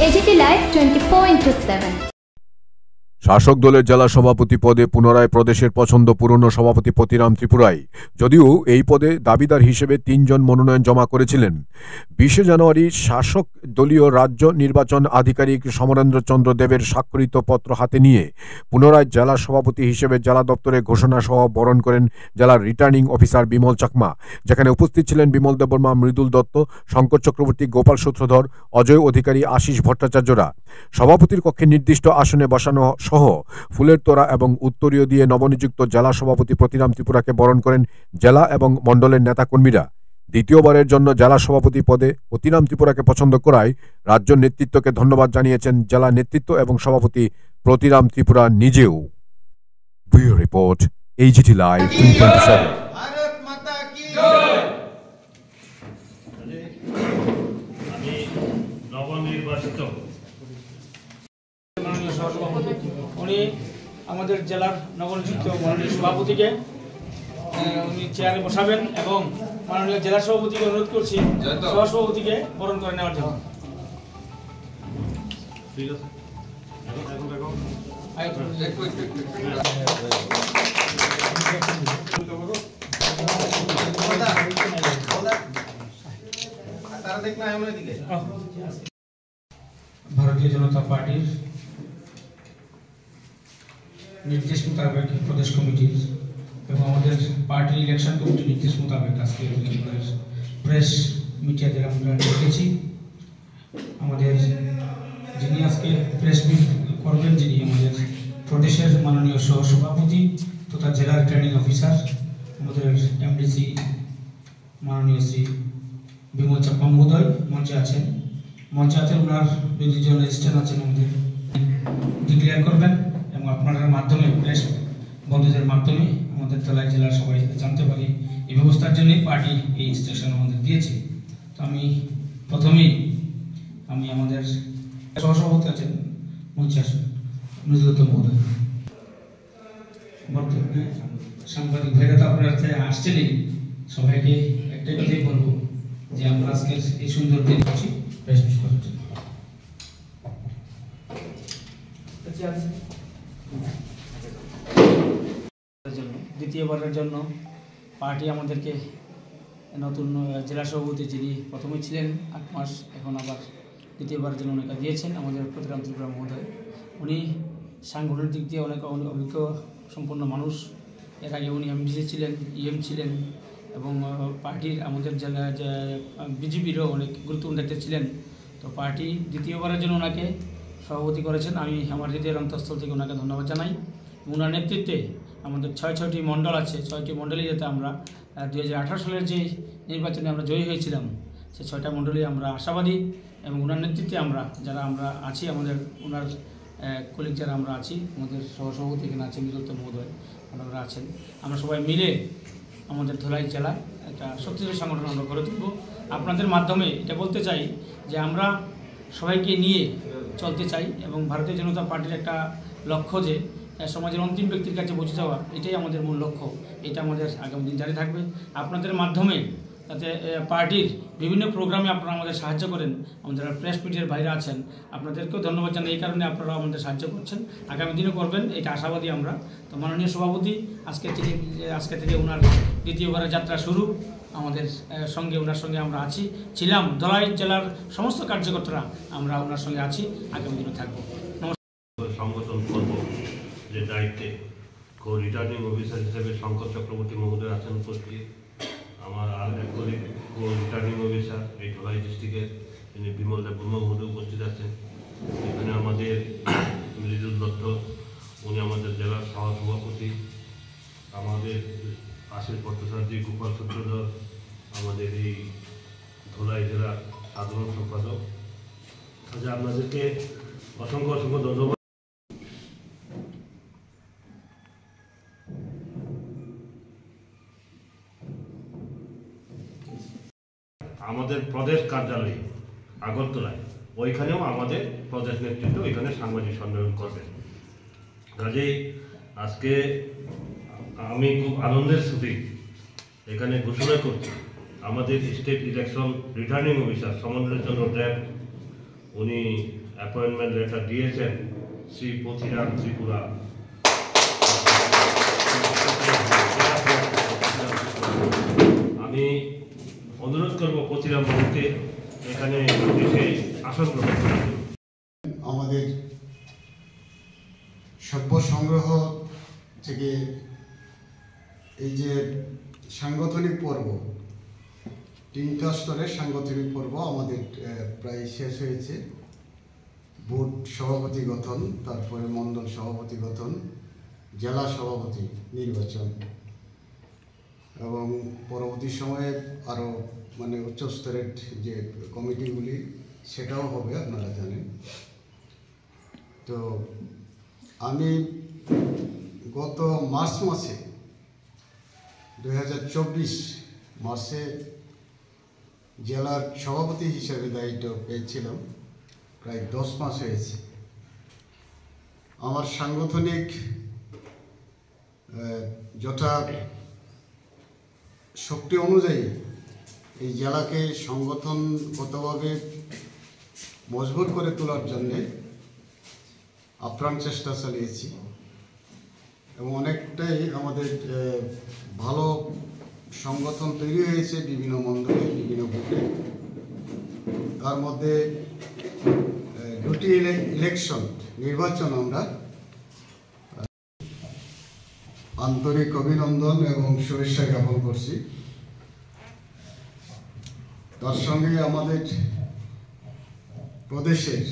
AGT Live 24/7। শাসক দলের জেলা সভাপতি পদে পুনরায় প্রদেশের পছন্দ পুরনো সভাপতি পতিরাম ত্রিপুরাই, যদিও এই পদে দাবিদার হিসেবে ৩ জন মনোনয়ন জমা করেছিলেন। ২০ জানুয়ারি শাসক দলীয় রাজ্য নির্বাচন আধিকারিক সমরেন্দ্র চন্দ্র দেবের স্বাক্ষরিত পত্র হাতে নিয়ে পুনরায় জেলা সভাপতি হিসেবে জেলা দপ্তরে ঘোষণা সহ বরণ করেন জেলার রিটার্নিং অফিসার বিমল চাকমা, যেখানে উপস্থিত ছিলেন বিমল দেববর্মা, মৃদুল দত্ত, শঙ্কর চক্রবর্তী, গোপাল সূত্রধর, অজয় অধিকারী, আশিস ভট্টাচার্যরা। সভাপতির কক্ষে নির্দিষ্ট আসনে বসানো সহ ফুলের তোড়া এবং উত্তরীয় দিয়ে নবনিযুক্ত জেলা সভাপতি পতিরাম ত্রিপুরাকে বরণ করেন জেলা এবং মণ্ডলের নেতাকর্মীরা। দ্বিতীয়বারের জন্য জেলা সভাপতি পদে পতিরাম ত্রিপুরাকে পছন্দ করায় রাজ্য নেতৃত্বকে ধন্যবাদ জানিয়েছেন জেলা নেতৃত্ব এবং সভাপতি পতিরাম ত্রিপুরা নিজেও। Bureau report, AGT Live 24/7। উনি আমাদের জেলার নবনিযুক্ত মাননীয় সভাপতিকে উনি চেয়ারে বসাবেন এবং মাননীয় জেলা সভাপতিকে অনুরোধ করছি সহসভাপতিকে বরণ করে নেওয়ার জন্য। ভারতীয় জনতা পার্টির নির্দেশ মোতাবেক প্রদেশ কমিটির এবং আমাদের পার্টির ইলেকশন কমিটির নির্দেশ মোতাবেক আজকে প্রেস মিডিয়াতে আমরা দেখেছি। আমাদের যিনি আজকে প্রেস মিট করবেন, যিনি আমাদের প্রদেশের মাননীয় সহসভাপতি তথা জেলার রিটার্নিং অফিসার আমাদের MDC মাননীয় শ্রী বিমল চাকমা মহোদয় মঞ্চে আছেন। ওনার 2 জন অ্যাসিস্ট্যান্ট আছেন, আমাদের ডিক্লেয়ার করবেন এবং আপনাদের মাধ্যমে প্রেস বন্ধুদের মাধ্যমে আমাদের তলায় জেলার সবাই জানতে পারি এই ব্যবস্থার জন্যই পার্টি এই ইনস্ট্রাকশন আমাদের দিয়েছে। তো আমি প্রথমেই আমাদের সহসভাপতি আছেন মঞ্চে আসেন মৃদুল মহোদয়। বর্তমানে সাংবাদিক ভাইরা তো আপনারা আসছেনই, সবাইকে একটাই কথাই বলবো যে আমরা আজকে এই সুন্দর দিন পাচ্ছি প্রেস মিট করার জন্য। দ্বিতীয়বারের জন্য পার্টি আমাদেরকে নতুন জেলা সভাপতি, যিনি প্রথমে ছিলেন 8 মাস, এখন আবার দ্বিতীয়বারের জন্য ওনাকে দিয়েছেন আমাদের পতিরাম ত্রিপুরা মহোদয়। উনি সাংগঠনিক দিক দিয়ে অনেক অভিজ্ঞ সম্পন্ন মানুষ। এর আগে উনি MDC ছিলেন, EM ছিলেন এবং পার্টির আমাদের জেলা বিজেপিরও অনেক গুরুত্বপূর্ণ দায়িত্বে ছিলেন। তো পার্টি দ্বিতীয়বারের জন্য ওনাকে সভাপতি করেছেন। আমি আমার হৃদয়ের অন্তঃস্থল থেকে ওনাকে ধন্যবাদ জানাই। ওনার নেতৃত্বে আমাদের 6টি মণ্ডল আছে, 6টি মণ্ডলেই যাতে আমরা 2018 সালের যে নির্বাচনে আমরা জয়ী হয়েছিলাম, সেই 6টা মণ্ডলে আমরা আশাবাদী এবং ওনার নেতৃত্বে আমরা আছি, আমাদের ওনার কলিগ যারা আমরা আছি, আমাদের সহসভাপতি এখানে আছে মৃদুল মহোদয়, ওনারা আছেন। আমরা সবাই মিলে আমাদের ধলাই জেলায় একটা শক্তিশালী সংগঠন আমরা গড়ে তুলব। আপনাদের মাধ্যমে এটা বলতে চাই যে আমরা সবাইকে নিয়ে চলতে চাই এবং ভারতীয় জনতা পার্টির একটা লক্ষ্য যে সমাজের অন্তিম ব্যক্তির কাছে পৌঁছে যাওয়া, এটাই আমাদের মূল লক্ষ্য। এটা আমাদের আগামী দিন জারি থাকবে। আপনাদের মাধ্যমে যাতে পার্টির বিভিন্ন প্রোগ্রামে আপনারা আমাদের সাহায্য করেন। আমাদের প্রেস মিডিয়ার বাইরে আছেন, আপনাদেরকেও ধন্যবাদ জানাই। এই কারণে আপনারা আমাদের সাহায্য করছেন, আগামী দিনও করবেন, এটা আশাবাদী আমরা। তো মাননীয় সভাপতি আজকে থেকে ওনার দ্বিতীয়বারের যাত্রা শুরু। আমাদের ওনার সঙ্গে আমরা ছিলাম ধলাই জেলার সমস্ত কার্যকর্তারা, আমরা ওনার সঙ্গে আছি, আগামী দিনও থাকবো। সংগঠন করব যে দায়িত্বে রিটার্নিং অফিসার হিসেবে শঙ্কর চক্রবর্তী মহোদয় আছেন উপস্থিত। আমার আর এক কলিগ রিটার্নিং অফিসার এই ধলাই ডিস্ট্রিক্টের তিনি বিমল দেববর্মা মহোদয় উপস্থিত আছেন। এখানে আমাদের মৃদুল দত্ত, উনি আমাদের জেলার সহসভাপতি, আমাদের আশিস ভট্টাচার্য, গোপাল সূত্রধর আমাদের এই ধলাই জেলার সাধারণ সম্পাদক। আচ্ছা, আপনাদেরকে অসংখ্য ধন্যবাদ। আমাদের প্রদেশ কার্যালয়ে আগরতলায়, ওইখানেও আমাদের প্রদেশ নেতৃত্ব ওইখানে সাংবাদিক সম্মেলন করবেন। কাজেই আজকে আমি খুব আনন্দের সাথে এখানে ঘোষণা করছি আমাদের state election returning officer Samarendra Chandra Deb উনি অ্যাপয়েন্টমেন্ট লেটার দিয়েছেন শ্রী পথিরাম ত্রিপুরা। আমি অনুরোধ করব পথিরাম বাবুকে এখানে এসে আসন গ্রহণ করার জন্য। আমাদের সভ্য সংগ্রহ থেকে এই যে সাংগঠনিক পর্ব, 3টা স্তরের সাংগঠনিক পর্ব আমাদের প্রায় শেষ হয়েছে। বুথ সভাপতি গঠন, তারপরে মণ্ডল সভাপতি গঠন, জেলা সভাপতি নির্বাচন, এবং পরবর্তী সময়ে আরও উচ্চ স্তরের যে কমিটিগুলি সেটাও হবে, আপনারা জানেন। তো আমি গত মার্চ মাসে 2024 মার্চে জেলার সভাপতি হিসেবে দায়িত্ব পেয়েছিলাম। প্রায় 10 মাস হয়েছে। আমার সাংগঠনিক যথা শক্তি অনুযায়ী এই জেলাকে সংগঠনগতভাবে মজবুত করে তোলার জন্যে আপ্রাণ চেষ্টা চালিয়েছি এবং অনেকটাই আমাদের ভালো সংগঠন তৈরি হয়েছে বিভিন্ন মণ্ডলে, বিভিন্ন বুথে। তার মধ্যে 2টি নির্বাচন আমরা আন্তরিক অভিনন্দন এবং শুভেচ্ছা জ্ঞাপন করছি। তার সঙ্গে আমাদের প্রদেশের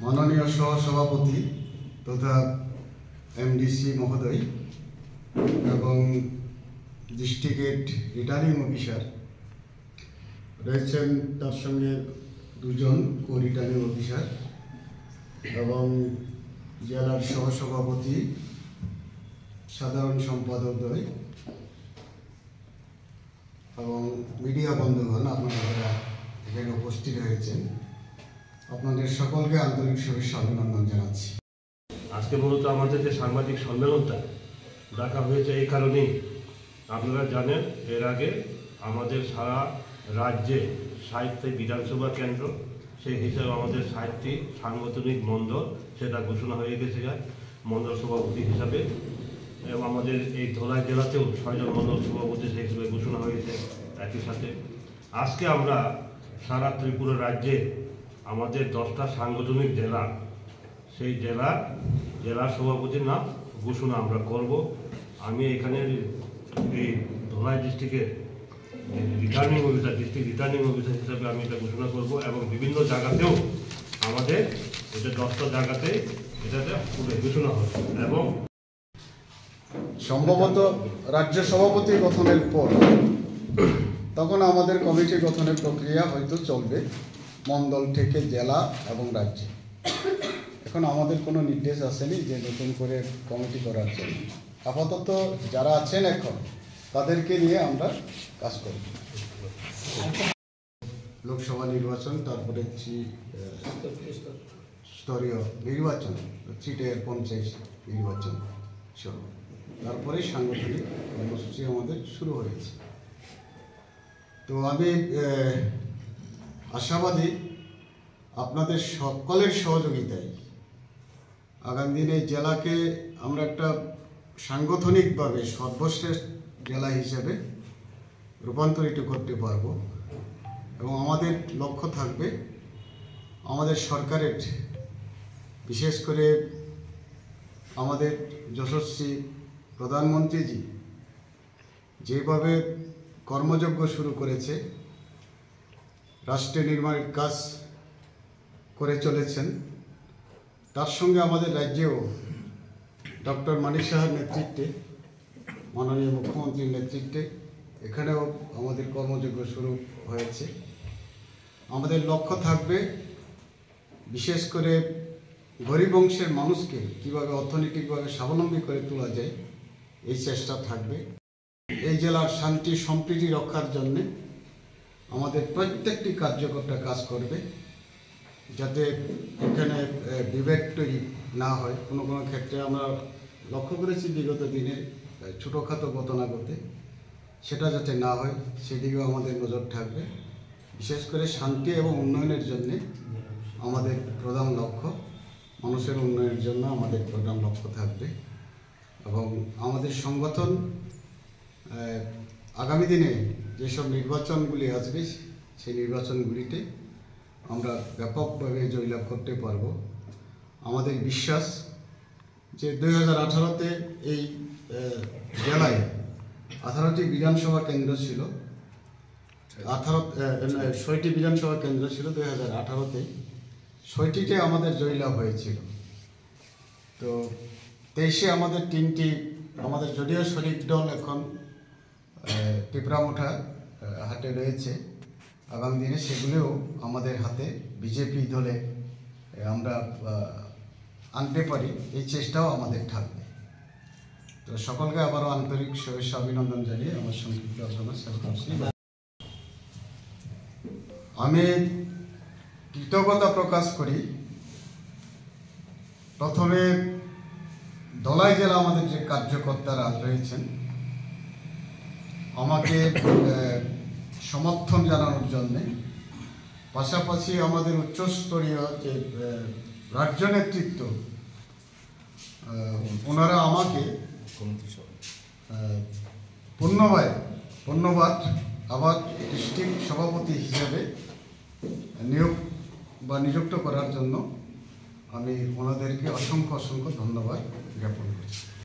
মাননীয় সহসভাপতি তথা এমডিসি মহোদয় এবং ডিস্ট্রিক্টের রিটার্নিং অফিসার রয়েছেন, তার সঙ্গে 2জন কো রিটার্নিং অফিসার এবং জেলার সহসভাপতি, সাধারণ সম্পাদকদ্বয় এবং মিডিয়া বন্ধুগণ, আপনারা এখানে উপস্থিত হয়েছেন। আপনাদের সকলকে আন্তরিক শুভেচ্ছা অভিনন্দন জানাচ্ছি। আজকে মূলত আমাদের যে সাংবাদিক সম্মেলনটা ডাকা হয়েছে এই কারণেই, আপনারা জানেন এর আগে আমাদের সারা রাজ্যে 60টি বিধানসভা কেন্দ্র, সেই হিসাবে আমাদের 60টি সাংগঠনিক মণ্ডল সেটা ঘোষণা হয়ে গেছে মণ্ডল সভাপতি হিসাবে, এবং আমাদের এই ধলাই জেলাতেও 6 জন মণ্ডল সভাপতি সেই হিসেবে ঘোষণা হয়েছে। একই সাথে আজকে আমরা সারা ত্রিপুরা রাজ্যে আমাদের 10টা সাংগঠনিক জেলা, সেই জেলা সভাপতির নাম ঘোষণা আমরা করব। আমি এখানে এই ধলাই ডিস্ট্রিক্টের ডিস্ট্রিক্ট রিটার্নিং অফিসার হিসাবে আমি এটা ঘোষণা করব, এবং বিভিন্ন জায়গাতেও আমাদের এটা 10টা জায়গাতে এটাতে ঘোষণা হবে। এবং সম্ভবত রাজ্য সভাপতি গঠনের পর তখন আমাদের কমিটি গঠনের প্রক্রিয়া হয়তো চলবে, মণ্ডল থেকে জেলা এবং রাজ্যে। এখন আমাদের কোনো নির্দেশ আসেনি যে নতুন করে কমিটি করার জন্য। আপাতত যারা আছেন এখন তাদেরকে নিয়ে আমরা কাজ করব। লোকসভা নির্বাচন, তারপরে স্তরীয় নির্বাচন, 3 পঞ্চায়েত নির্বাচন সহ, তারপরে সাংগঠনিক কর্মসূচি আমাদের শুরু হয়েছে। তো আমি আশাবাদী আপনাদের সকলের সহযোগিতায় আগামী দিনে জেলাকে আমরা একটা সাংগঠনিকভাবে সর্বশ্রেষ্ঠ জেলা হিসেবে রূপান্তরিত করতে পারব, এবং আমাদের লক্ষ্য থাকবে আমাদের সরকারের, বিশেষ করে আমাদের যশস্বী প্রধানমন্ত্রীজি যেভাবে কর্মযজ্ঞ শুরু করেছে, রাষ্ট্র নির্মাণের কাজ করে চলেছেন, তার সঙ্গে আমাদের রাজ্যেও ডক্টর মানিক সাহার নেতৃত্বে, মাননীয় মুখ্যমন্ত্রীর নেতৃত্বে এখানেও আমাদের কর্মযজ্ঞ শুরু হয়েছে। আমাদের লক্ষ্য থাকবে বিশেষ করে গরিব অংশের মানুষকে কীভাবে অর্থনৈতিকভাবে স্বাবলম্বী করে তোলা যায়, এই চেষ্টা থাকবে। এই জেলার শান্তি সম্প্রীতি রক্ষার জন্যে আমাদের প্রত্যেকটি কার্যকর্তা কাজ করবে, যাতে এখানে বিভেদ তৈরি না হয়। কোনো কোনো ক্ষেত্রে আমরা লক্ষ্য করেছি বিগত দিনে ছোটোখাটো ঘটনা ঘটে, সেটা যাতে না হয় সেদিকেও আমাদের নজর থাকবে। বিশেষ করে শান্তি এবং উন্নয়নের জন্য আমাদের প্রধান লক্ষ্য, মানুষের উন্নয়নের জন্য আমাদের প্রধান লক্ষ্য থাকবে। এবং আমাদের সংগঠন আগামী দিনে যেসব নির্বাচনগুলি আসবে সেই নির্বাচনগুলিতে আমরা ব্যাপকভাবে জয়লাভ করতে পারব। আমাদের বিশ্বাস যে 2018-তে এই জেলায় 18টি বিধানসভা কেন্দ্র ছিল, 6টি বিধানসভা কেন্দ্র ছিল 2018-তে, 6টিতে আমাদের জয়লাভ হয়েছিল। তো 23-এ আমাদের 3টি, আমাদের যদিও শরিক দল এখন টিপরামুঠা হাতে রয়েছে, আগামী দিনে সেগুলোও আমাদের হাতে বিজেপি দলে আমরা আনতে পারি, এই চেষ্টাও আমাদের থাকবে। তো সকলকে আবারও আন্তরিক শুভেচ্ছা অভিনন্দন জানিয়ে আমার সংক্ষিপ্ত আলোচনা শেষ করছি। আমি কৃতজ্ঞতা প্রকাশ করি প্রথমে ধলাই জেলা আমাদের যে কার্যকর্তারা রয়েছেন আমাকে সমর্থন জানানোর জন্যে, পাশাপাশি আমাদের উচ্চস্তরীয় যে রাজ্য নেতৃত্ব ওনারা আমাকে ধন্যবাদ আবার ডিস্ট্রিক্ট সভাপতি হিসেবে নিযুক্ত করার জন্য আমি ওনাদেরকে অসংখ্য ধন্যবাদ জ্ঞাপন করছি।